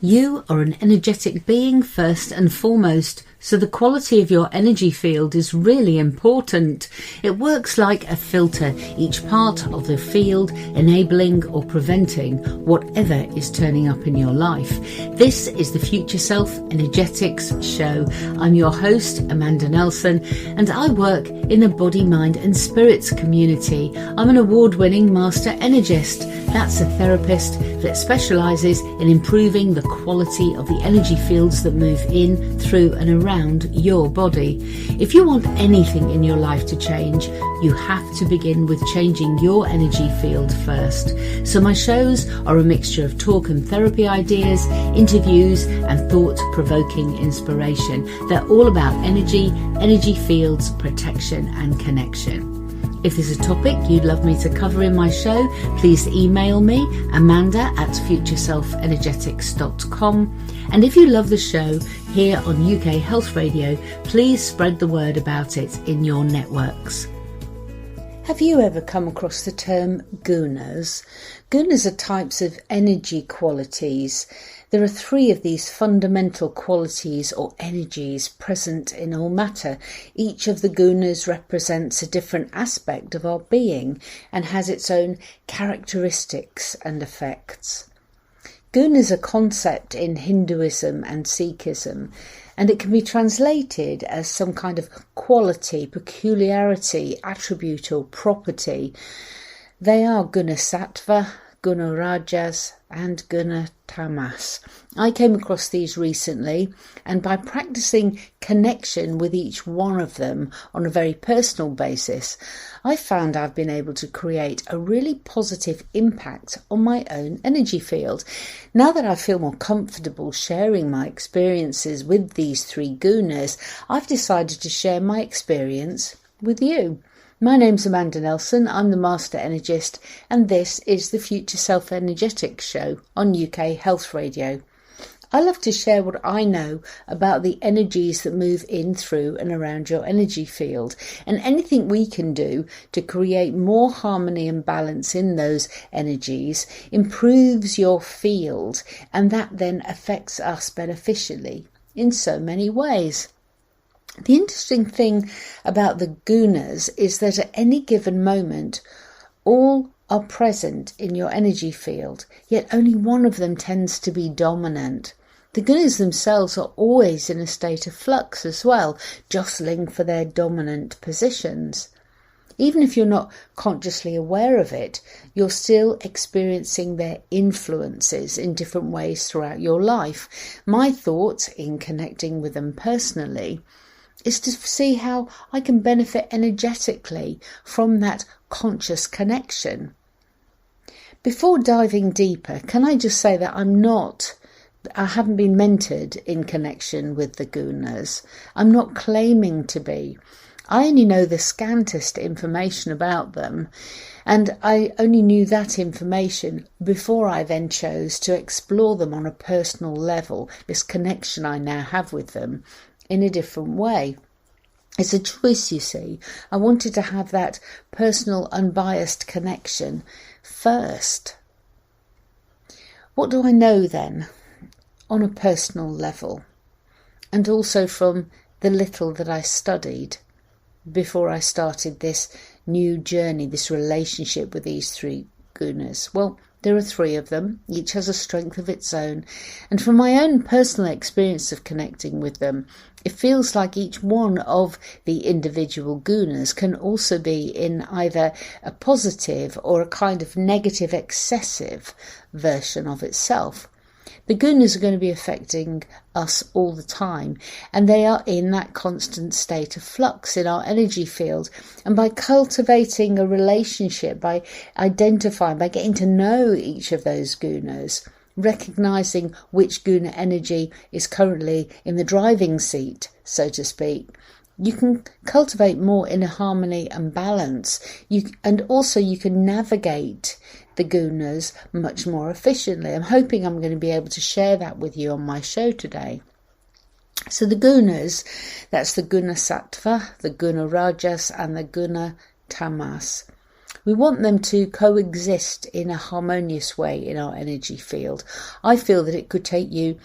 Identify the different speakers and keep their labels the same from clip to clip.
Speaker 1: You are an energetic being first and foremost, so the quality of your energy field is really important. It works like a filter, each part of the field enabling or preventing whatever is turning up in your life. This is the Future Self Energetics Show. I'm your host, Amanda Nelson, and I work in the body, mind and spirits community. I'm an award-winning master energist. That's a therapist that specialises in improving the quality of the energy fields that move in, through and around your body. If you want anything in your life to change, you have to begin with changing your energy field first. So my shows are a mixture of talk and therapy ideas, interviews and thought-provoking inspiration. They're all about energy fields, protection and connection. If there's a topic you'd love me to cover in my show, please email me, amanda@futureselfenergetics.com. And if you love the show here on UK Health Radio, please spread the word about it in your networks. Have you ever come across the term Gunas? Gunas are types of energy qualities. There are 3 of these fundamental qualities or energies present in all matter. Each of the gunas represents a different aspect of our being and has its own characteristics and effects. Guna is a concept in Hinduism and Sikhism, and it can be translated as some kind of quality, peculiarity, attribute or property. They are Guna Sattva, Guna Rajas and Guna Tamas. I came across these recently, and by practicing connection with each one of them on a very personal basis, I found I've been able to create a really positive impact on my own energy field. Now that I feel more comfortable sharing my experiences with these 3 gunas, I've decided to share my experience with you. My name's Amanda Nelson, I'm the Master Energist, and this is the Future Self Energetics Show on UK Health Radio. I love to share what I know about the energies that move in, through and around your energy field, and anything we can do to create more harmony and balance in those energies improves your field, and that then affects us beneficially in so many ways. The interesting thing about the gunas is that at any given moment, all are present in your energy field, yet only one of them tends to be dominant. The gunas themselves are always in a state of flux as well, jostling for their dominant positions. Even if you're not consciously aware of it, you're still experiencing their influences in different ways throughout your life. My thought in connecting with them personally is to see how I can benefit energetically from that conscious connection. Before diving deeper, can I just say that I haven't been mentored in connection with the gunas. I'm not claiming to be. I only know the scantest information about them, and I only knew that information before I then chose to explore them on a personal level, this connection I now have with them, in a different way. It's a choice, you see. I wanted to have that personal, unbiased connection first. What do I know then on a personal level, and also from the little that I studied before I started this new journey, this relationship with these 3 gunas? Well, there are 3 of them, each has a strength of its own, and from my own personal experience of connecting with them, it feels like each one of the individual gunas can also be in either a positive or a kind of negative, excessive version of itself. The gunas are going to be affecting us all the time, and they are in that constant state of flux in our energy field. And by cultivating a relationship, by identifying, by getting to know each of those gunas, recognizing which guna energy is currently in the driving seat, so to speak, you can cultivate more inner harmony and balance. And also you can navigate the gunas much more efficiently. I'm hoping I'm going to be able to share that with you on my show today. So the gunas, that's the Guna Sattva, the Guna Rajas and the Guna Tamas. We want them to coexist in a harmonious way in our energy field. I feel that it could take you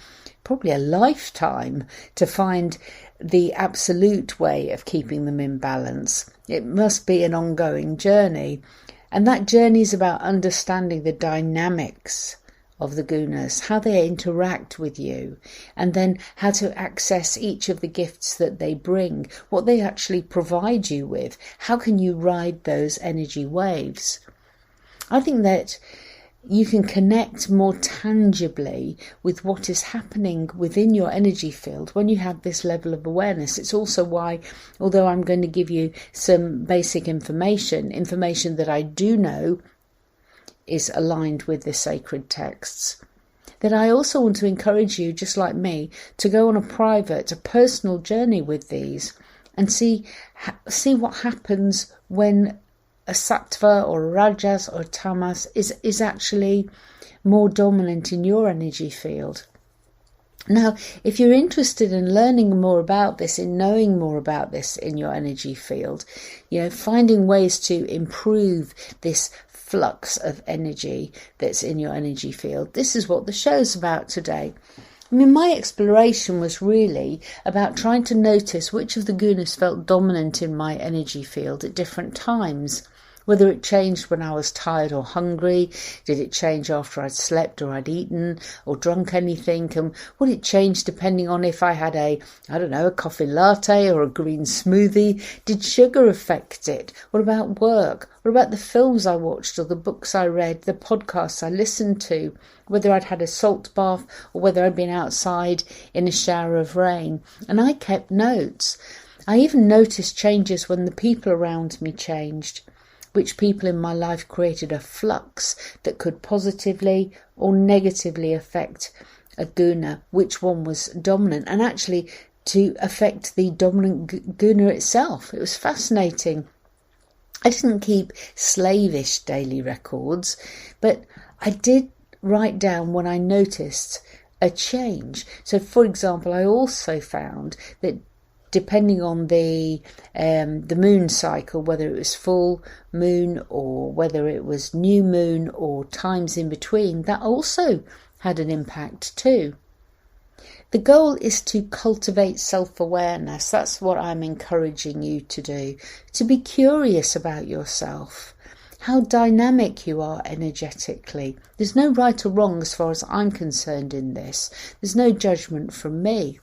Speaker 1: probably a lifetime to find the absolute way of keeping them in balance. It must be an ongoing journey. And that journey is about understanding the dynamics of the gunas, how they interact with you, and then how to access each of the gifts that they bring, what they actually provide you with. How can you ride those energy waves? I think that you can connect more tangibly with what is happening within your energy field when you have this level of awareness. It's also why, although I'm going to give you some basic information that I do know is aligned with the sacred texts, that I also want to encourage you, just like me, to go on a personal journey with these and see what happens when a sattva or a rajas or a tamas is actually more dominant in your energy field. Now, if you're interested in learning more about this, in knowing more about this in your energy field, finding ways to improve this flux of energy that's in your energy field, this is what the show's about today. My exploration was really about trying to notice which of the gunas felt dominant in my energy field at different times. Whether it changed when I was tired or hungry, did it change after I'd slept or I'd eaten or drunk anything, and would it change depending on if I had a coffee latte or a green smoothie? Did sugar affect it? What about work? What about the films I watched or the books I read, the podcasts I listened to? Whether I'd had a salt bath or whether I'd been outside in a shower of rain. And I kept notes. I even noticed changes when the people around me changed. Which people in my life created a flux that could positively or negatively affect a guna, which one was dominant, and actually to affect the dominant guna itself. It was fascinating. I didn't keep slavish daily records, but I did write down when I noticed a change. So, for example, I also found that depending on the moon cycle, whether it was full moon or whether it was new moon or times in between, that also had an impact too. The goal is to cultivate self-awareness. That's what I'm encouraging you to do, to be curious about yourself, how dynamic you are energetically. There's no right or wrong as far as I'm concerned in this. There's no judgment from me.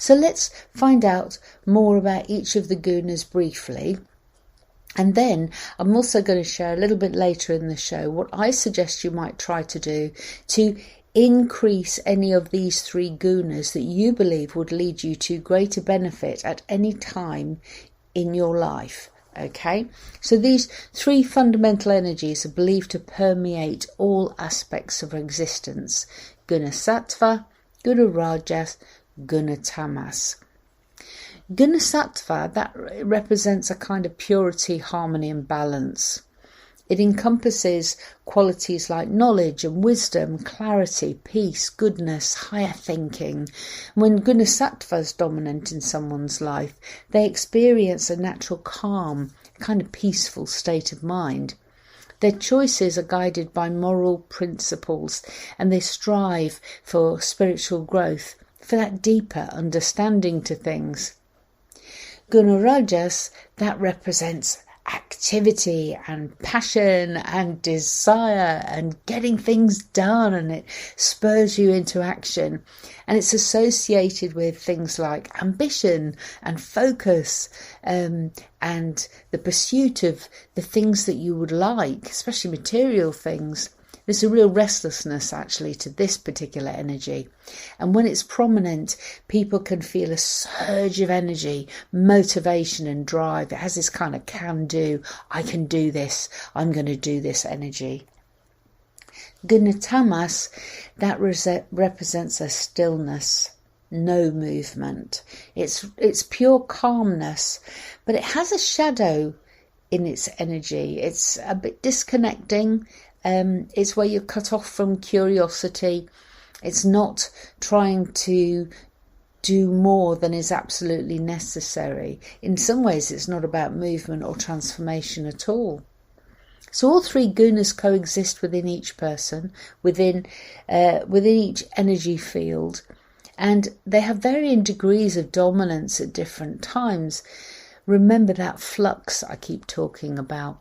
Speaker 1: So let's find out more about each of the gunas briefly. And then I'm also going to share a little bit later in the show what I suggest you might try to do to increase any of these three gunas that you believe would lead you to greater benefit at any time in your life. Okay, so these three fundamental energies are believed to permeate all aspects of existence: guna sattva, guna rajas, guna tamas. Guna sattva, that represents a kind of purity, harmony and balance. It encompasses qualities like knowledge and wisdom, clarity, peace, goodness, higher thinking. When guna sattva is dominant in someone's life, they experience a natural calm, a kind of peaceful state of mind. Their choices are guided by moral principles and they strive for spiritual growth, for that deeper understanding to things. Guna rajas, that represents activity and passion and desire and getting things done, and it spurs you into action, and it's associated with things like ambition and focus and the pursuit of the things that you would like, especially material things. There's a real restlessness actually to this particular energy, and when it's prominent, people can feel a surge of energy, motivation and drive. It has this kind of can-do, I can do this, I'm going to do this energy. Guna tamas, that represents a stillness, no movement. It's pure calmness, but it has a shadow in its energy. It's a bit disconnecting. It's where you're cut off from curiosity. It's not trying to do more than is absolutely necessary. In some ways, it's not about movement or transformation at all. So all three gunas coexist within each person, within each energy field, and they have varying degrees of dominance at different times. Remember that flux I keep talking about.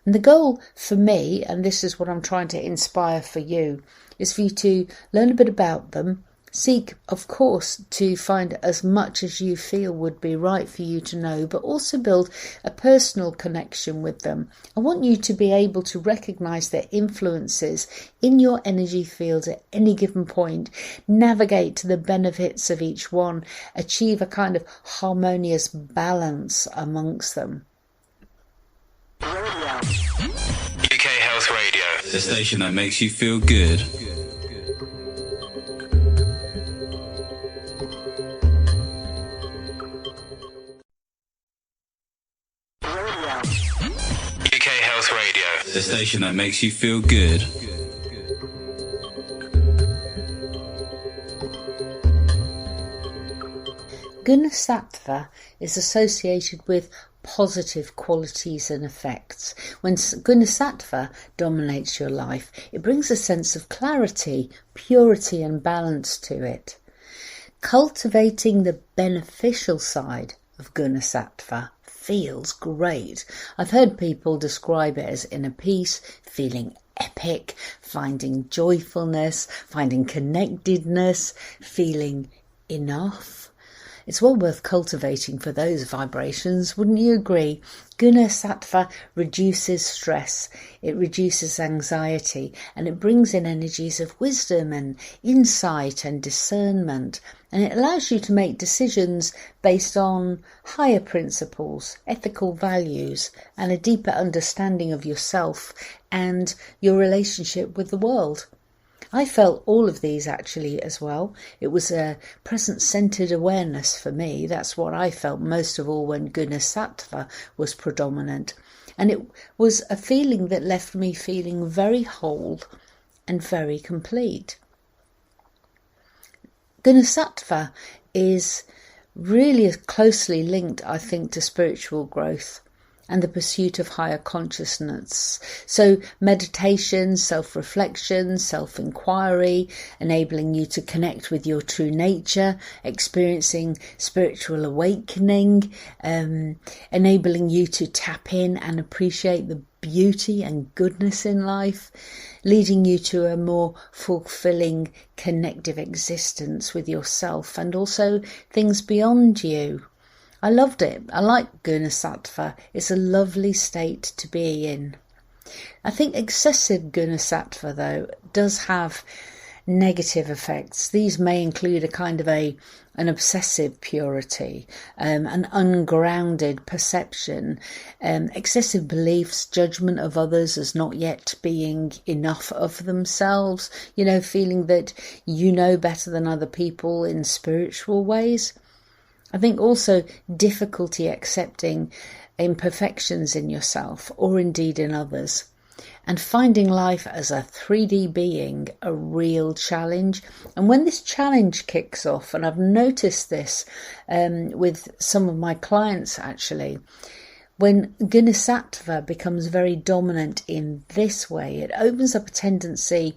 Speaker 1: And the goal for me, and this is what I'm trying to inspire for you, is for you to learn a bit about them. Seek, of course, to find as much as you feel would be right for you to know, but also build a personal connection with them. I want you to be able to recognise their influences in your energy field at any given point, navigate to the benefits of each one, achieve a kind of harmonious balance amongst them.
Speaker 2: UK Health Radio, the station that makes you feel good. UK Health Radio, the station that makes you feel good.
Speaker 1: Gunas Sattva is associated with positive qualities and effects. When Gunas Sattva dominates your life, it brings a sense of clarity, purity and balance to it. Cultivating the beneficial side of Gunas Sattva feels great. I've heard people describe it as inner peace, feeling epic, finding joyfulness, finding connectedness, feeling enough. It's well worth cultivating for those vibrations, wouldn't you agree? Gunas Sattva reduces stress, it reduces anxiety, and it brings in energies of wisdom and insight and discernment. And it allows you to make decisions based on higher principles, ethical values, and a deeper understanding of yourself and your relationship with the world. I felt all of these actually as well. It was a present-centered awareness for me. That's what I felt most of all when Gunas Sattva was predominant. And it was a feeling that left me feeling very whole and very complete. Gunas Sattva is really closely linked, I think, to spiritual growth and the pursuit of higher consciousness. So meditation, self-reflection, self-inquiry, enabling you to connect with your true nature, experiencing spiritual awakening, enabling you to tap in and appreciate the beauty and goodness in life, leading you to a more fulfilling, connective existence with yourself and also things beyond you. I loved it. I like Gunas Sattva. It's a lovely state to be in. I think excessive Gunas Sattva, though, does have negative effects. These may include a kind of an obsessive purity, an ungrounded perception, excessive beliefs, judgment of others as not yet being enough of themselves, feeling that you know better than other people in spiritual ways. I think also difficulty accepting imperfections in yourself or indeed in others, and finding life as a 3D being a real challenge. And when this challenge kicks off, and I've noticed this with some of my clients actually, when Gunas Sattva becomes very dominant in this way, it opens up a tendency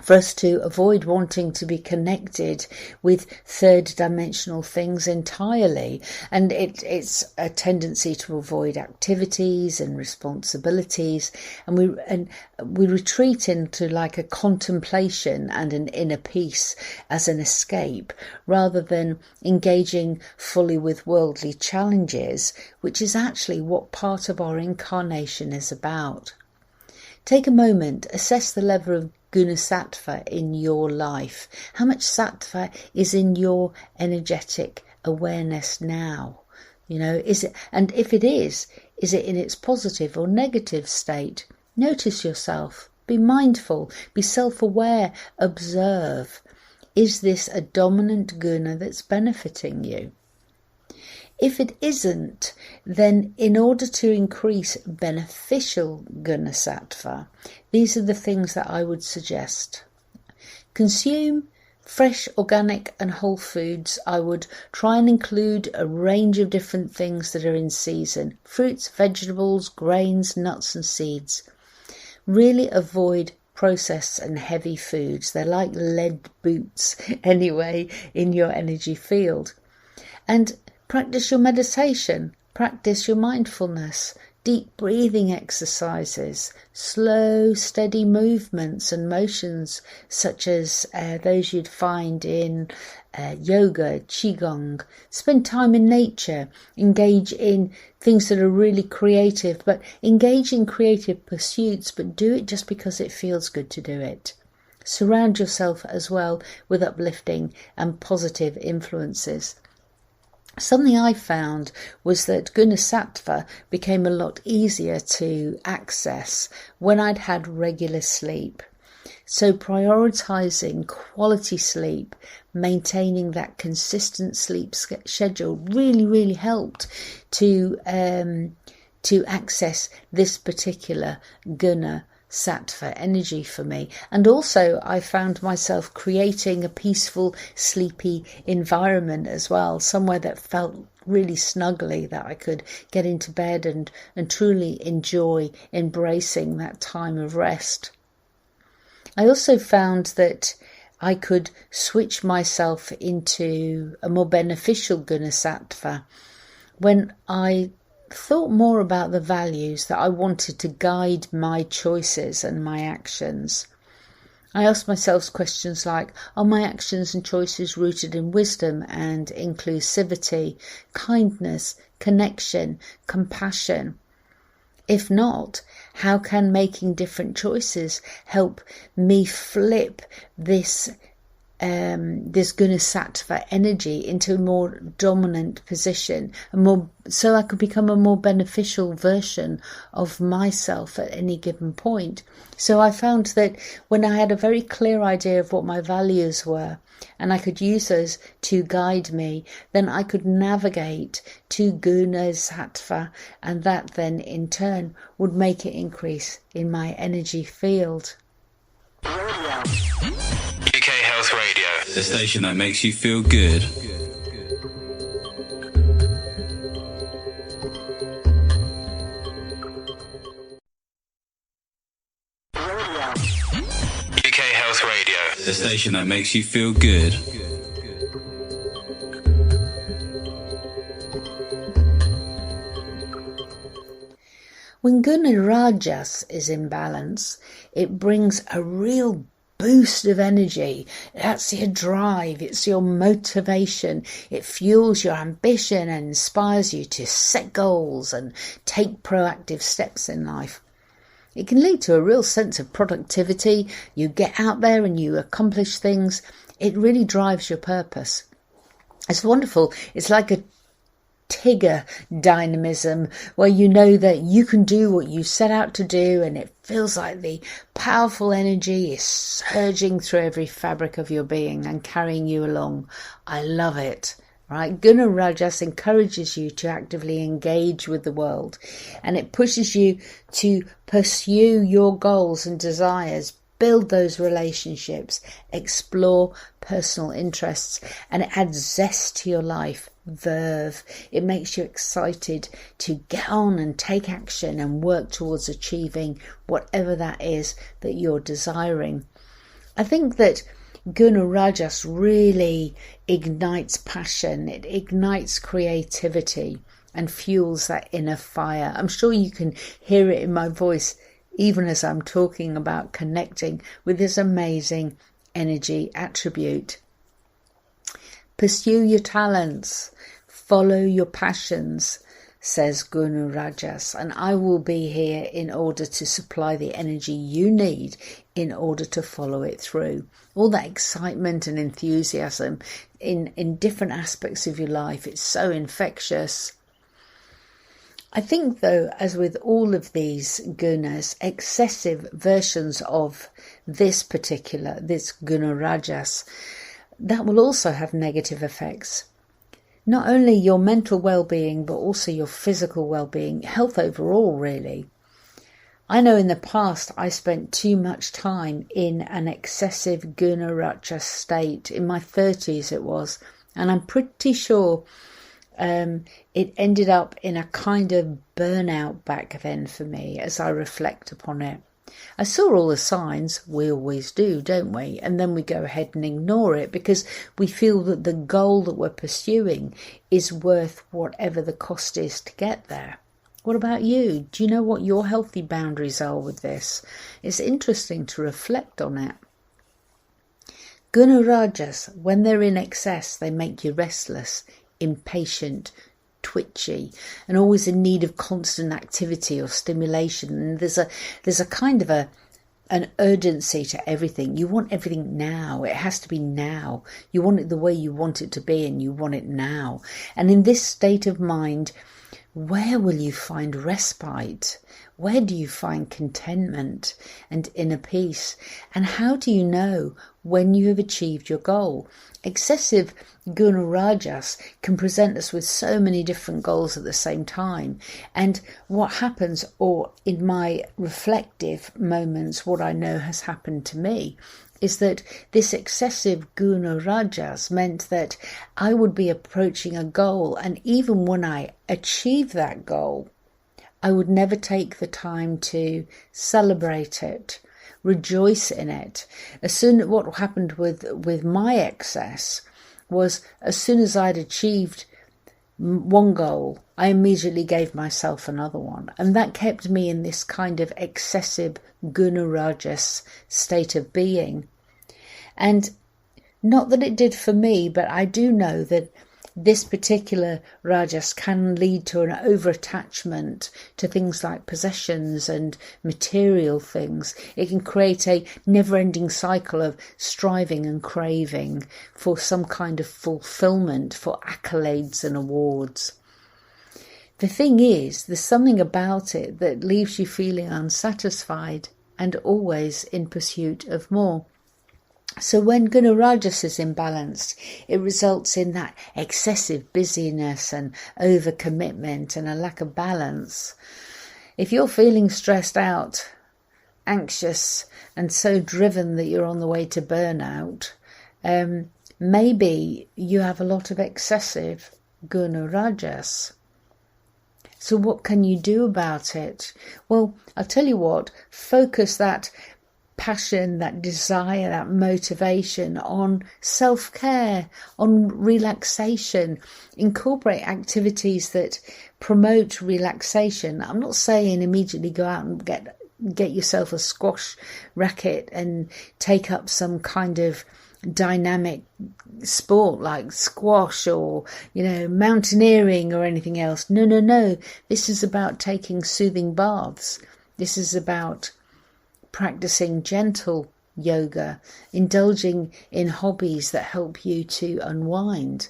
Speaker 1: for us to avoid wanting to be connected with third dimensional things entirely. And it's a tendency to avoid activities and responsibilities. And we retreat into like a contemplation and an inner peace as an escape, rather than engaging fully with worldly challenges, which is actually what part of our incarnation is about. Take a moment, assess the level of Gunas Sattva in your life. How much Sattva is in your energetic awareness now? Is it, and if it is it in its positive or negative state? Notice yourself, be mindful, be self-aware, observe. Is this a dominant guna that's benefiting you? If it isn't, then in order to increase beneficial Gunas Sattva, these are the things that I would suggest. Consume Fresh, organic and whole foods. I would try and include a range of different things that are in season. Fruits, vegetables, grains, nuts and seeds. Really avoid processed and heavy foods. They're like lead boots anyway in your energy field. And practice your meditation. Practice your mindfulness. Deep breathing exercises, slow, steady movements and motions such as those you'd find in yoga, qigong. Spend time in nature, engage in things that are really creative, but engage in creative pursuits, but do it just because it feels good to do it. Surround yourself as well with uplifting and positive influences. Something I found was that Gunas Sattva became a lot easier to access when I'd had regular sleep. So prioritizing quality sleep, maintaining that consistent sleep schedule really helped to access this particular Guna Sattva energy for me. And also I found myself creating a peaceful, sleepy environment as well, somewhere that felt really snuggly, that I could get into bed and truly enjoy embracing that time of rest. I also found that I could switch myself into a more beneficial Guna Sattva when I thought more about the values that I wanted to guide my choices and my actions. I asked myself questions like, are my actions and choices rooted in wisdom and inclusivity, kindness, connection, compassion? If not, how can making different choices help me flip this Guna Sattva energy into a more dominant position, so I could become a more beneficial version of myself at any given point. So I found that when I had a very clear idea of what my values were, and I could use those to guide me, then I could navigate to Guna Sattva, and that then in turn would make it increase in my energy field.
Speaker 2: UK Health Radio, the station that makes you feel good. UK Health Radio, the station that makes you feel good.
Speaker 1: When Guna Rajas is in balance, it brings a real boost of energy. That's your drive, it's your motivation, it fuels your ambition and inspires you to set goals and take proactive steps in life. It can lead to a real sense of productivity. You get out there and you accomplish things. It really drives your purpose. It's wonderful. It's like a Tigger dynamism, where you know that you can do what you set out to do, and it feels like the powerful energy is surging through every fabric of your being and carrying you along. I love it. Right? Guna Rajas encourages you to actively engage with the world, and it pushes you to pursue your goals and desires, build those relationships, explore personal interests, and it adds zest to your life. Verve. It makes you excited to get on and take action and work towards achieving whatever that is that you're desiring. I think that Guna Rajas really ignites passion, it ignites creativity and fuels that inner fire. I'm sure you can hear it in my voice even as I'm talking about connecting with this amazing energy attribute. Pursue your talents, follow your passions, says Guna Rajas, and I will be here in order to supply the energy you need in order to follow it through. All that excitement and enthusiasm in different aspects of your life, it's so infectious. I think, though, as with all of these gunas, excessive versions of this Guna Rajas, that will also have negative effects. Not only your mental well-being, but also your physical well-being, health overall, really. I know in the past I spent too much time in an excessive Guna state. In my 30s it was, and I'm pretty sure it ended up in a kind of burnout back then for me as I reflect upon it. I saw all the signs, we always do, don't we? And then we go ahead and ignore it because we feel that the goal that we're pursuing is worth whatever the cost is to get there. What about you? Do you know what your healthy boundaries are with this? It's interesting to reflect on it. Guna Rajas, when they're in excess, they make you restless, impatient, twitchy, and always in need of constant activity or stimulation. And there's a kind of an urgency to everything. You want everything now. It has to be now. You want it the way you want it to be, and you want it now. And in this state of mind, where will you find respite? Where do you find contentment and inner peace? And how do you know when you have achieved your goal? Excessive Guna Rajas can present us with so many different goals at the same time. And what happens, or in my reflective moments, what I know has happened to me, is that this excessive Guna Rajas meant that I would be approaching a goal, and even when I achieved that goal, I would never take the time to celebrate it, rejoice in it. What happened with my excess was, as soon as I'd achieved one goal, I immediately gave myself another one. And that kept me in this kind of excessive Guna Rajas state of being. And not that it did for me, but I do know that this particular Rajas can lead to an over-attachment to things like possessions and material things. It can create a never-ending cycle of striving and craving for some kind of fulfillment, for accolades and awards. The thing is, there's something about it that leaves you feeling unsatisfied and always in pursuit of more. So when Guna Rajas is imbalanced, it results in that excessive busyness and overcommitment and a lack of balance. If you're feeling stressed out, anxious, and so driven that you're on the way to burnout, maybe you have a lot of excessive Guna Rajas. So what can you do about it? Well, I'll tell you what, focus that passion, that desire, that motivation on self-care, on relaxation. Incorporate activities that promote relaxation. I'm not saying immediately go out and get yourself a squash racket and take up some kind of dynamic sport like squash or, mountaineering or anything else. No. This is about taking soothing baths. This is about practicing gentle yoga, indulging in hobbies that help you to unwind.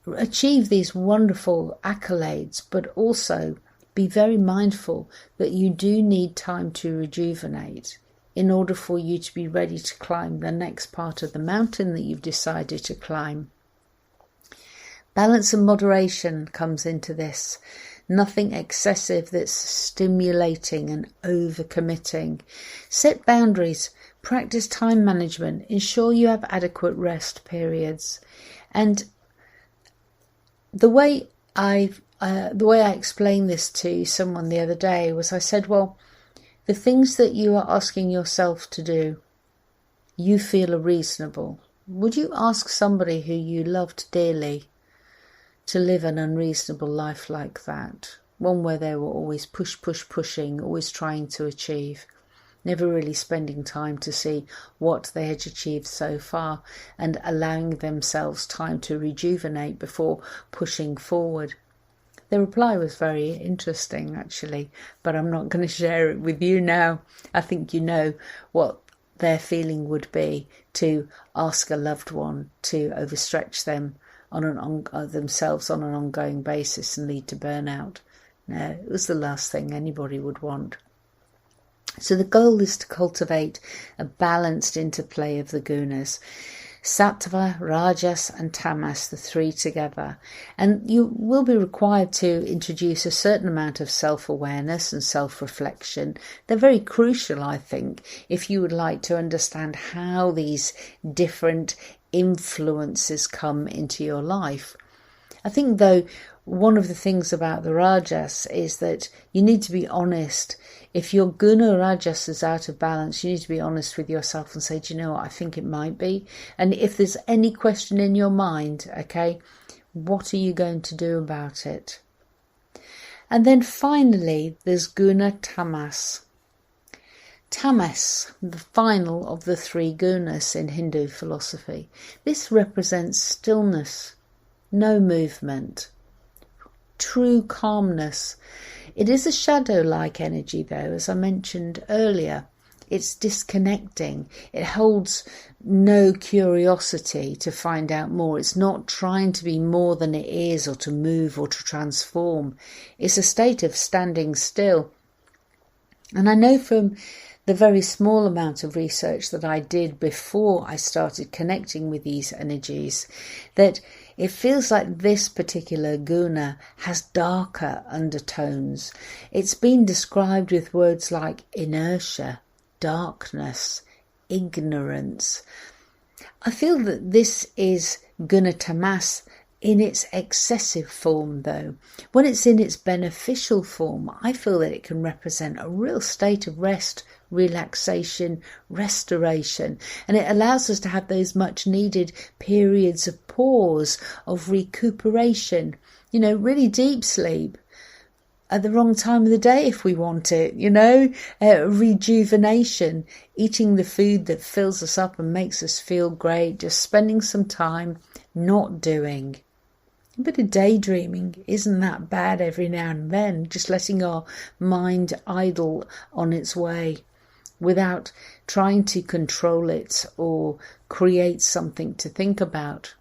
Speaker 1: Achieve these wonderful accolades, but also be very mindful that you do need time to rejuvenate in order for you to be ready to climb the next part of the mountain that you've decided to climb. Balance and moderation comes into this. Nothing excessive that's stimulating and overcommitting. Set boundaries, practice time management, ensure you have adequate rest periods. And the way I explained this to someone the other day was, I said, well, the things that you are asking yourself to do, you feel are reasonable. Would you ask somebody who you loved dearly to live an unreasonable life like that? One where they were always pushing, always trying to achieve, never really spending time to see what they had achieved so far and allowing themselves time to rejuvenate before pushing forward. The reply was very interesting, actually, but I'm not going to share it with you now. I think you know what their feeling would be to ask a loved one to overstretch them themselves on an ongoing basis and lead to burnout. No, it was the last thing anybody would want. So the goal is to cultivate a balanced interplay of the gunas. Sattva, Rajas and Tamas, the three together. And you will be required to introduce a certain amount of self-awareness and self-reflection. They're very crucial, I think, if you would like to understand how these different influences come into your life. I think, though, one of the things about the Rajas is that you need to be honest. If your Guna Rajas is out of balance, you need to be honest with yourself and say, do you know what, I think it might be. And if there's any question in your mind, okay, what are you going to do about it? And then finally, there's Guna Tamas. Tamas, the final of the three gunas in Hindu philosophy. This represents stillness, no movement, true calmness. It is a shadow-like energy, though, as I mentioned earlier. It's disconnecting. It holds no curiosity to find out more. It's not trying to be more than it is, or to move or to transform. It's a state of standing still. And I know from the very small amount of research that I did before I started connecting with these energies, that it feels like this particular guna has darker undertones. It's been described with words like inertia, darkness, ignorance. I feel that this is Guna Tamas in its excessive form, though. When it's in its beneficial form, I feel that it can represent a real state of rest, relaxation, restoration, and it allows us to have those much needed periods of pause, of recuperation, really deep sleep at the wrong time of the day if we want it, rejuvenation, eating the food that fills us up and makes us feel great, just spending some time not doing. A bit of daydreaming isn't that bad every now and then, just letting our mind idle on its way without trying to control it or create something to think about.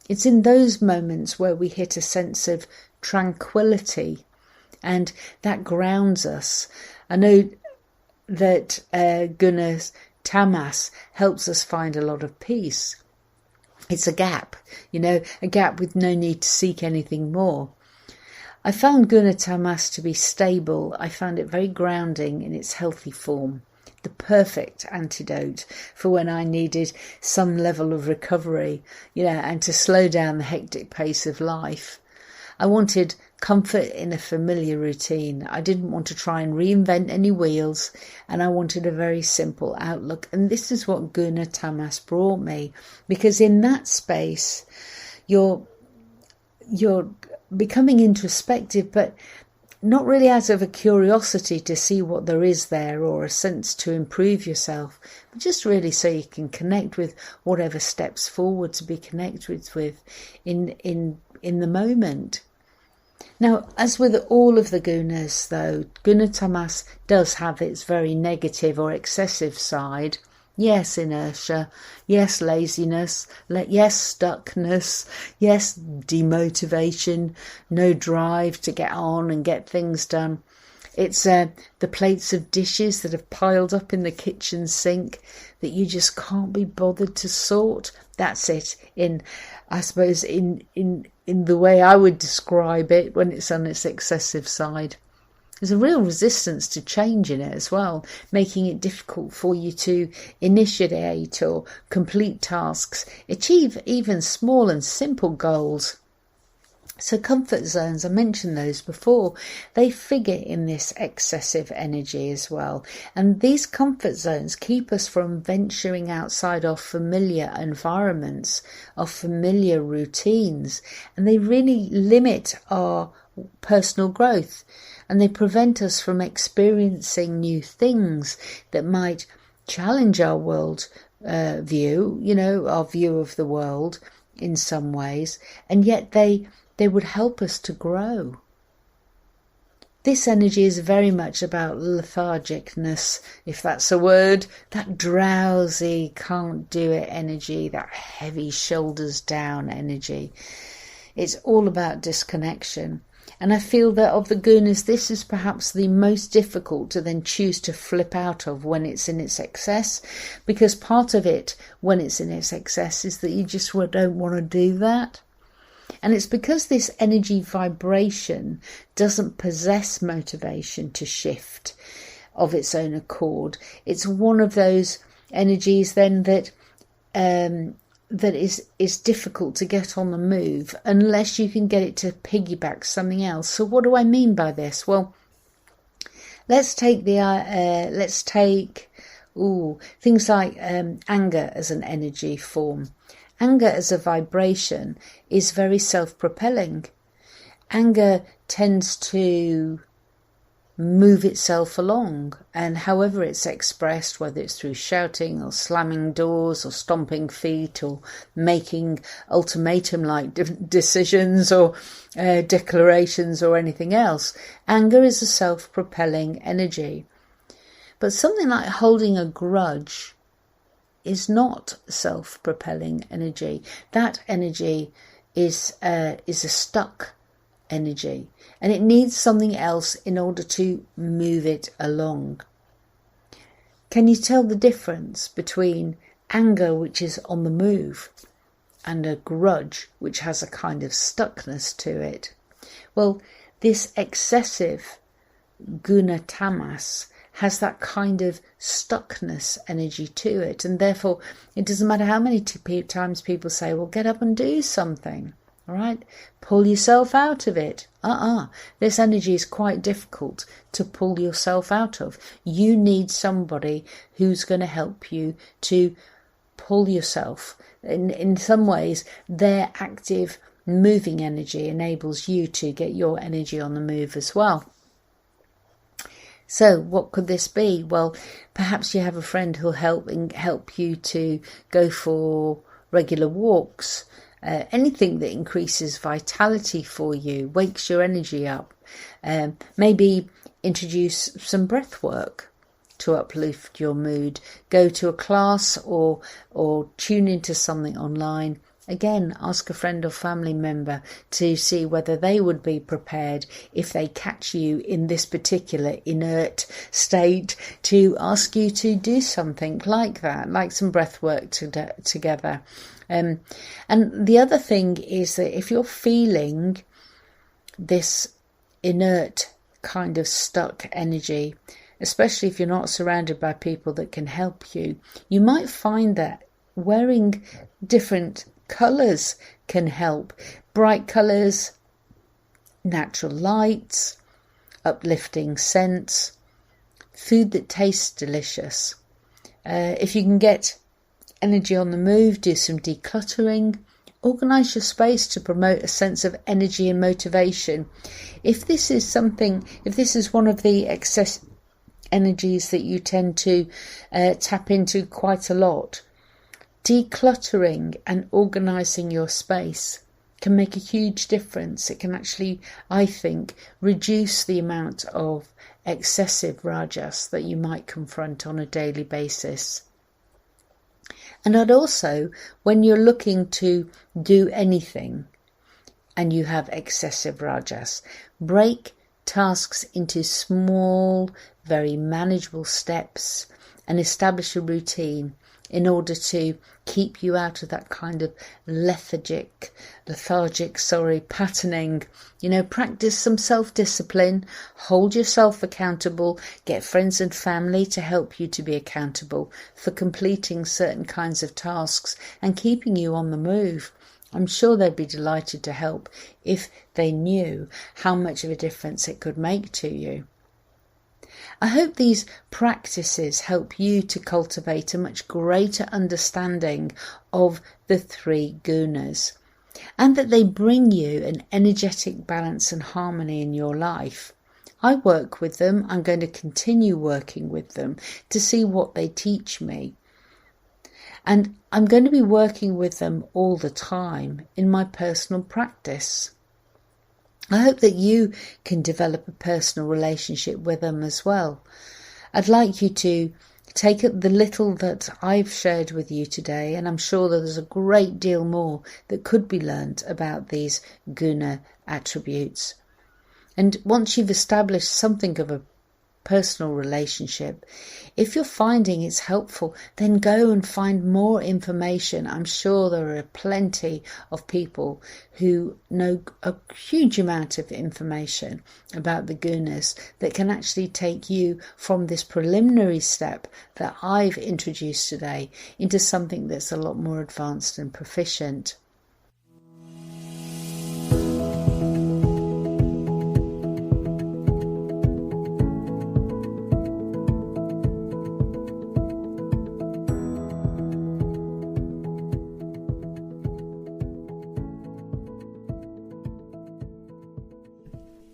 Speaker 1: It's in those moments where we hit a sense of tranquility, and that grounds us. I know that Guna Tamas helps us find a lot of peace. It's a gap, a gap with no need to seek anything more. I found Guna Tamas to be stable. I found it very grounding in its healthy form. The perfect antidote for when I needed some level of recovery, and to slow down the hectic pace of life. I wanted comfort in a familiar routine. I didn't want to try and reinvent any wheels, and I wanted a very simple outlook. And this is what Guna Tamas brought me, because in that space, you're becoming introspective, but not really out of a curiosity to see what there is there or a sense to improve yourself, but just really so you can connect with whatever steps forward to be connected with in the moment. Now, as with all of the gunas, though, Guna Tamas does have its very negative or excessive side. Yes, inertia. Yes, laziness. Yes, stuckness. Yes, demotivation. No drive to get on and get things done. It's the plates of dishes that have piled up in the kitchen sink that you just can't be bothered to sort. That's it, I suppose, in the way I would describe it when it's on its excessive side. There's a real resistance to change in it as well, making it difficult for you to initiate or complete tasks, achieve even small and simple goals. So comfort zones, I mentioned those before, they figure in this excessive energy as well. And these comfort zones keep us from venturing outside our familiar environments, our familiar routines, and they really limit our personal growth. And they prevent us from experiencing new things that might challenge our world view, our view of the world in some ways, and yet they would help us to grow. This energy is very much about lethargicness, if that's a word, that drowsy, can't do it energy, that heavy shoulders down energy. It's all about disconnection. And I feel that of the gunas, this is perhaps the most difficult to then choose to flip out of when it's in its excess, because part of it when it's in its excess is that you just don't want to do that. And it's because this energy vibration doesn't possess motivation to shift of its own accord. It's one of those energies then that is difficult to get on the move unless you can get it to piggyback something else. So what do I mean by this? Well, let's take things like anger as an energy form. Anger as a vibration is very self-propelling. Anger tends to move itself along, and however it's expressed, whether it's through shouting or slamming doors or stomping feet or making ultimatum-like decisions or declarations or anything else, anger is a self-propelling energy. But something like holding a grudge is not self-propelling energy. That energy is a stuck energy, and it needs something else in order to move it along. Can you tell the difference between anger, which is on the move, and a grudge, which has a kind of stuckness to it? Well, this excessive guna tamas has that kind of stuckness energy to it, and therefore it doesn't matter how many times people say, well, get up and do something, all right, pull yourself out of it. This energy is quite difficult to pull yourself out of. You need somebody who's going to help you to pull yourself. In some ways, their active moving energy enables you to get your energy on the move as well. So what could this be? Well, perhaps you have a friend who'll help you to go for regular walks. Anything that increases vitality for you, wakes your energy up. Maybe introduce some breath work to uplift your mood. Go to a class or tune into something online. Again, ask a friend or family member to see whether they would be prepared, if they catch you in this particular inert state, to ask you to do something like that, like some breath work together. And the other thing is that if you're feeling this inert kind of stuck energy, especially if you're not surrounded by people that can help you, you might find that wearing different colours can help. Bright colours, natural lights, uplifting scents, food that tastes delicious. If you can get energy on the move, do some decluttering. Organise your space to promote a sense of energy and motivation. If this is one of the excess energies that you tend to tap into quite a lot, decluttering and organising your space can make a huge difference. It can actually, I think, reduce the amount of excessive rajas that you might confront on a daily basis. And I'd also, when you're looking to do anything and you have excessive rajas, break tasks into small, very manageable steps and establish a routine in order to keep you out of that kind of lethargic patterning. Practice some self-discipline, hold yourself accountable, get friends and family to help you to be accountable for completing certain kinds of tasks and keeping you on the move. I'm sure they'd be delighted to help if they knew how much of a difference it could make to you. I hope these practices help you to cultivate a much greater understanding of the 3 gunas, and that they bring you an energetic balance and harmony in your life. I work with them. I'm going to continue working with them to see what they teach me. And I'm going to be working with them all the time in my personal practice. I hope that you can develop a personal relationship with them as well. I'd like you to take the little that I've shared with you today, and I'm sure that there's a great deal more that could be learnt about these guna attributes. And once you've established something of a personal relationship, if you're finding it's helpful, then go and find more information. I'm sure there are plenty of people who know a huge amount of information about the Gunas that can actually take you from this preliminary step that I've introduced today into something that's a lot more advanced and proficient.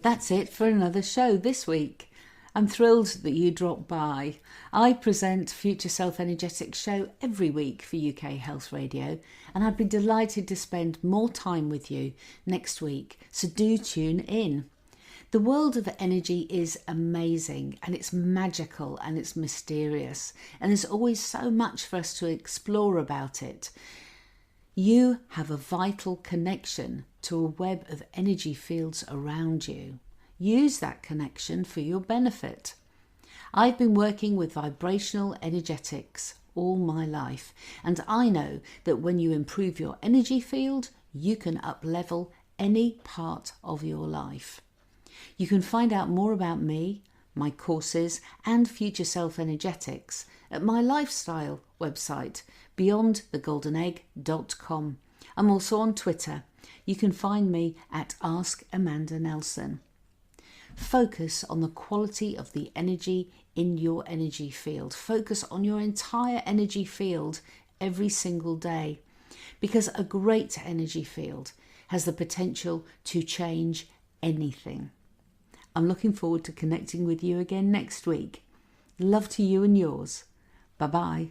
Speaker 1: That's it for another show this week. I'm thrilled that you dropped by. I present Future Self Energetics show every week for UK Health Radio, and I'd be delighted to spend more time with you next week, so do tune in. The world of energy is amazing, and it's magical and it's mysterious, and there's always so much for us to explore about it. You have a vital connection to a web of energy fields around you. Use that connection for your benefit. I've been working with vibrational energetics all my life, and I know that when you improve your energy field, you can uplevel any part of your life. You can find out more about me, my courses, and Future Self Energetics at my lifestyle website, beyondthegoldenegg.com. I'm also on Twitter. You can find me at Ask Amanda Nelson. Focus on the quality of the energy in your energy field. Focus on your entire energy field every single day, because a great energy field has the potential to change anything. I'm looking forward to connecting with you again next week. Love to you and yours. Bye-bye.